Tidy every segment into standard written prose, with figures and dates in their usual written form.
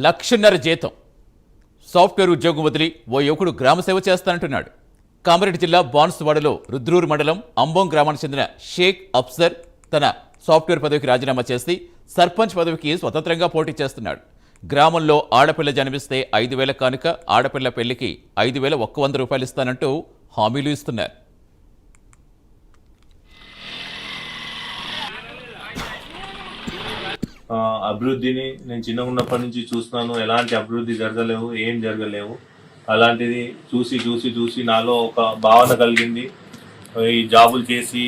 1,50,000 జీతం. సాఫ్ట్వేర్ ఉద్యోగం వదిలి ఓ యువకుడు గ్రామసేవ చేస్తానంటున్నాడు. కామారెడ్డి జిల్లా బాన్సువాడలో రుద్రూరు మండలం అంబోం గ్రామానికి చెందిన షేక్ అఫ్సర్ తన సాఫ్ట్వేర్ పదవికి రాజీనామా చేసి సర్పంచ్ పదవికి స్వతంత్రంగా పోటీ చేస్తున్నాడు. గ్రామంలో ఆడపిల్ల జన్మిస్తే 5,000 కానుక, ఆడపిల్ల పెళ్లికి 5,100 రూపాయలు ఇస్తానంటూ హామీలు ఇస్తున్నారు. అభివృద్ధిని నేను చిన్నగా ఉన్నప్పటి నుంచి చూస్తున్నాను. ఎలాంటి అభివృద్ధి జరగలేవు, ఏం జరగలేవు. అలాంటిది చూసి చూసి చూసి నాలో ఒక భావన కలిగింది. ఈ జాబులు చేసి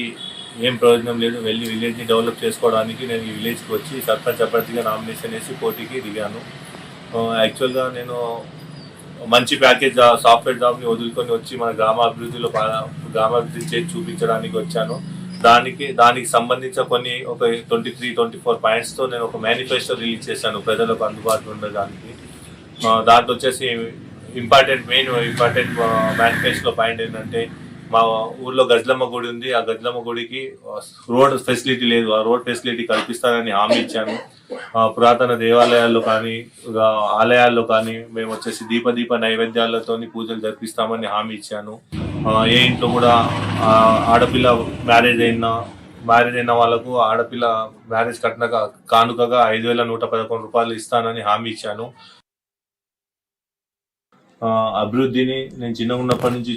ఏం ప్రయోజనం లేదు, వెళ్ళి విలేజ్ని డెవలప్ చేసుకోవడానికి నేను ఈ విలేజ్కి వచ్చి సర్పంచ్ అభ్యర్థిగా నామినేషన్ వేసి పోటీకి దిగాను. యాక్చువల్గా నేను మంచి ప్యాకేజ్ సాఫ్ట్వేర్ జాబ్ని వదులుకొని వచ్చి మన గ్రామాభివృద్ధి చేసి చూపించడానికి వచ్చాను. దానికి సంబంధించిన కొన్ని ఒక 23-24 పాయింట్స్తో నేను ఒక మేనిఫెస్టో రిలీజ్ చేశాను ప్రజలకు అందుబాటులో ఉండడానికి. దాంట్లో వచ్చేసి మెయిన్ ఇంపార్టెంట్ మేనిఫెస్టో పాయింట్ ఏంటంటే, మా ఊర్లో గజ్లమ్మ గుడి ఉంది. ఆ గజ్లమ్మ గుడికి రోడ్ ఫెసిలిటీ లేదు. ఆ రోడ్ ఫెసిలిటీ కల్పిస్తానని హామీ ఇచ్చాను. పురాతన దేవాలయాల్లో కానీ ఆలయాల్లో కానీ మేము వచ్చేసి దీప నైవేద్యాలతో పూజలు జరిపిస్తామని హామీ ఇచ్చాను. ఏ ఇంట్లో కూడా ఆడపిల్ల మ్యారేజ్ అయిన వాళ్ళకు ఆడపిల్ల మ్యారేజ్ కట్టిన కానుకగా 5,111 రూపాయలు ఇస్తానని హామీ ఇచ్చాను. అభివృద్ధిని నేను చిన్నగా ఉన్నప్పటి నుంచి